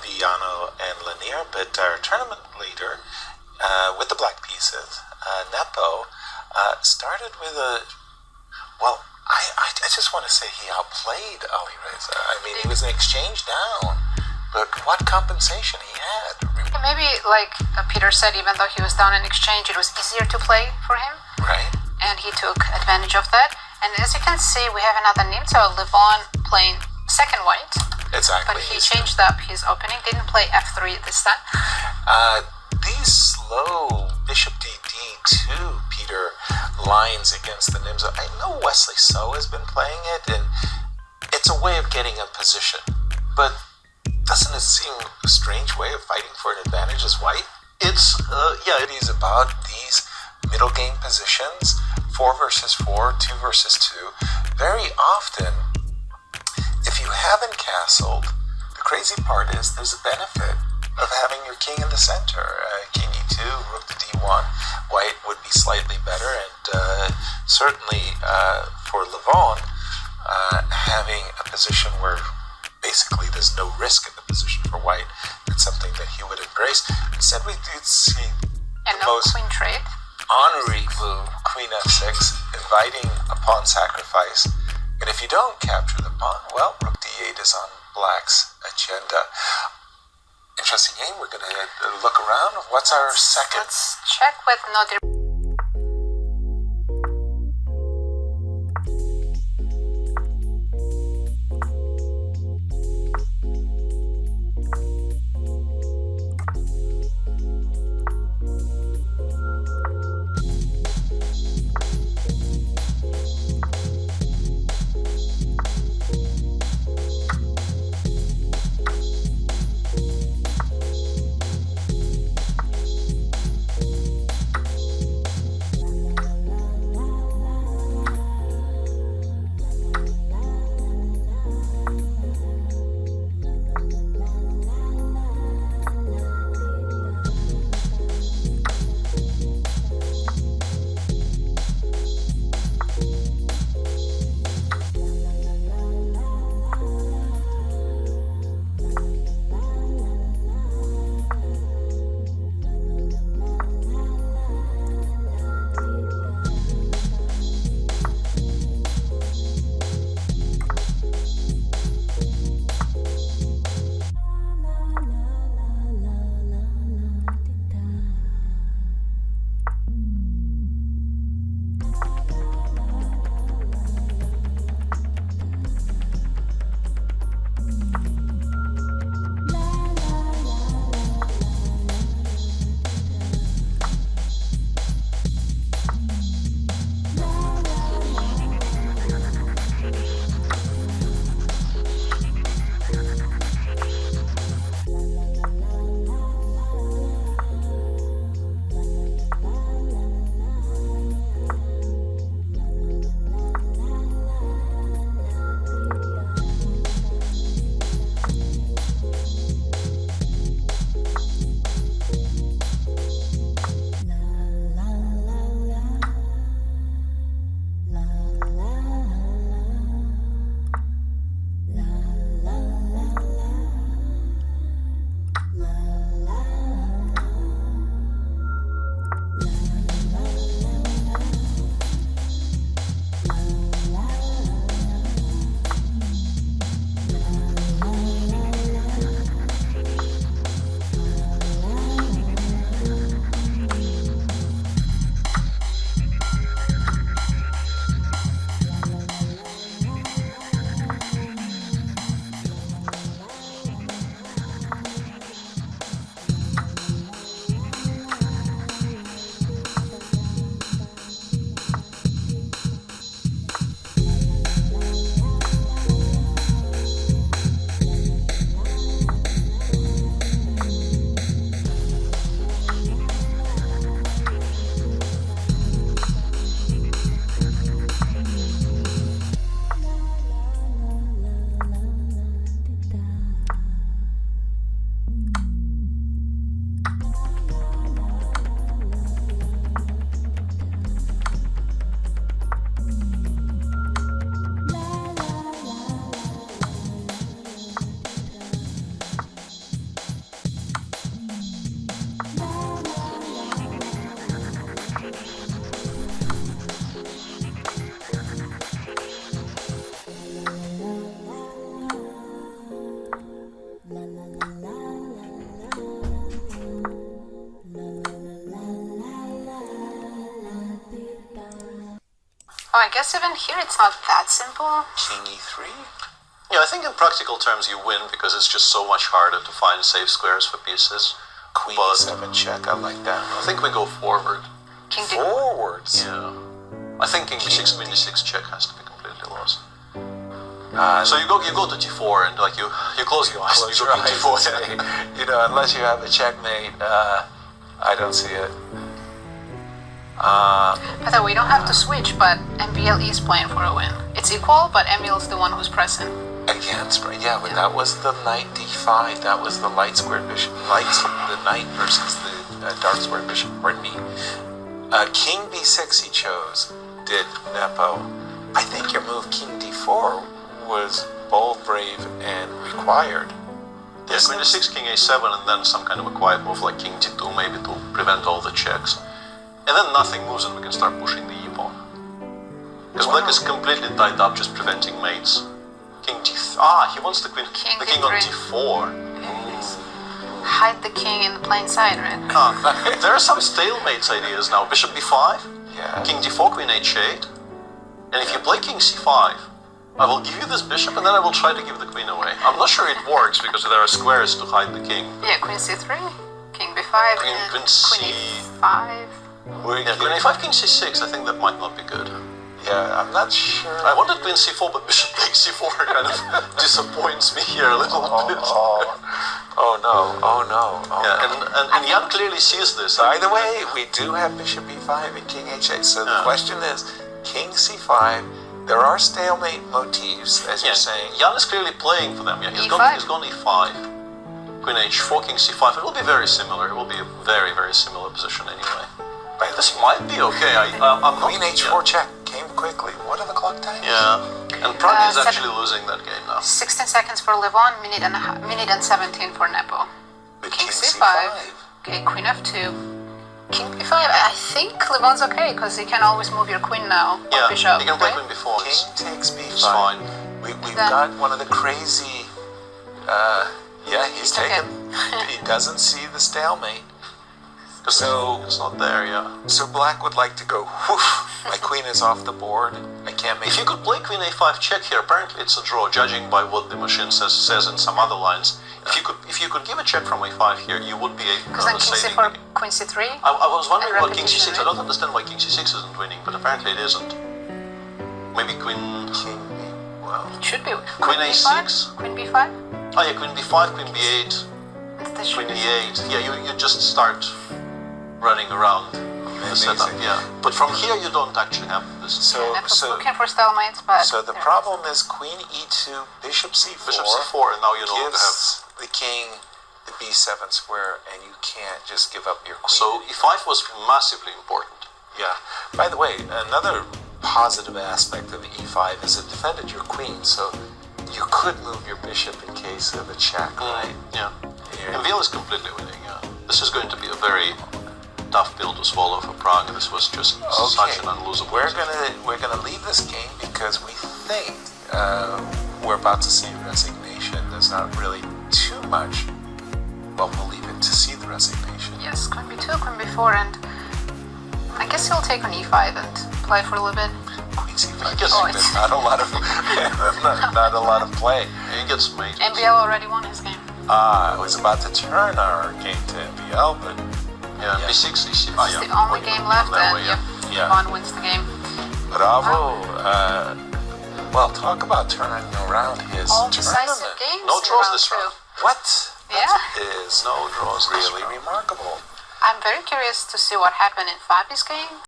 Fabiano and Lanier, but our tournament leader with the black pieces, Nepo, started with I just want to say he outplayed Ali Reza. I mean, he was an exchange down, but what compensation he had. Maybe, like Peter said, even though he was down in exchange, it was easier to play for him. Right. And he took advantage of that. And as you can see, we have another Nimzo, Levon, playing second white. Exactly. But he changed up his opening, didn't play f3 this time. These slow bishop d2, Peter, lines against the Nimzo. I know Wesley So has been playing it, and it's a way of getting a position. But doesn't it seem a strange way of fighting for an advantage as white? It's, it is about these middle game positions, 4 versus 4, 2 versus 2. Very often, if you haven't castled, the crazy part is there's a benefit of having your king in the center. King e2, rook to d1, white would be slightly better, and certainly for Levon, having a position where basically there's no risk in the position for white, it's something that he would embrace. Instead, we did see and the no most queen trade. honorary move, queen f6, inviting a pawn sacrifice. And if you don't capture the pawn, well, rook d8 is on black's agenda. Interesting game. We're going to look around. What's our second? Let's check with no Oh, I guess even here it's not that simple. King e3. Yeah, I think in practical terms you win because it's just so much harder to find safe squares for pieces. Queen e7 check. I like that. I think we go forward. King d. Forwards. Yeah. I think king b6, queen d6 check has to be completely lost. So you go to d4 and like you close your eyes and you go to d4. You know, unless you have a checkmate, I don't see it. By the way, we don't have to switch, but MBL is playing for a win. It's equal, but MBL is the one who's pressing. Against, yeah, but that was the knight d5. That was the light squared bishop. The knight versus the dark squared bishop. Pardon me. King b6 he chose. Did Nepo. I think your move king d4 was bold, brave, and required. Yeah, queen d6, king a7, and then some kind of a quiet move like king d2, maybe to prevent all the checks. And then nothing moves and we can start pushing the e-pawn. Because black is completely tied up, just preventing mates. King d3. He wants the queen. King the king d3. on d4. Hide the king in the plain sight, right? There are some stalemates ideas now. Bishop b5. Yeah. King d4, queen h8. And if you play king c5, I will give you this bishop and then I will try to give the queen away. I'm not sure it works because there are squares to hide the king. Yeah, queen c3, king b5, Queen and c- queen e5. Yeah, queen a5, king c6, I think that might not be good. Yeah, I'm not sure. I wanted queen c4, but bishop takes c4 kind of disappoints me here a little bit. Oh no. Yeah, and Jan clearly sees this. By the way, we do have bishop e5 and king h8. So the question is, king c5. There are stalemate motifs, as you're saying. Jan is clearly playing for them. Yeah, he's E5? gone e5. Queen h4, king c5. It will be very similar. It will be a very, very similar position anyway. This might be okay. I'm not, Queen h4 check came quickly. What are the clock times? Yeah, and Prague is actually losing that game now. 16 seconds for Levon, minute and 17 for Nepo. With King c5. Okay, queen f2. King b5. I think Levon's okay because he can always move your queen now. Yeah, bishop, he can play right? queen before. King takes b5. It's fine. We've got one of the crazy. He's taken. He doesn't see the stalemate. So it's not there, yeah. So black would like to go, whoof, my queen is off the board. I can't make If you could play queen a5 check here, apparently it's a draw, judging by what the machine says in some other lines. If you could give a check from a5 here, you would be Because then king c4, queen c3. I was wondering and why king c6. repetition, I don't understand why king c6 isn't winning, but apparently it isn't. Maybe queen. Well, It should be. Queen b5, a6. Queen b5. Oh yeah, queen b5, queen b8, That should queen be. e8. Yeah, you just start running around the setup. Yeah, but from here you don't actually have this. So Looking for stalemates, but. So the problem is queen e2, bishop c4. Bishop c4, and now you don't have. Gives the king the b7 square, and you can't just give up your queen. So e5 was massively important. Yeah. By the way, another positive aspect of e5 is it defended your queen, so you could move your bishop in case of a check, right? Yeah. And Vil is completely winning. Yeah. This is going to be a very tough pill to swallow for Prague. This was just such an unlosable. We're gonna leave this game because we think we're about to see resignation. There's not really too much. Well, we'll leave it to see the resignation. Yes, queen b2, queen b4, and I guess he'll take on e5 and play for a little bit. Queen c5. it's- Not a lot of not a lot of play. He gets made. MBL already won his game. I was about to turn our game to MBL, but Yeah, b6, e6. It's the only game left, and Levon wins the game. bravo. Well, talk about turning around his All decisive tournament. games. No in draws round this two. round. What? Yeah. That is No draws this really round. remarkable. I'm very curious to see what happened in Fabi's game.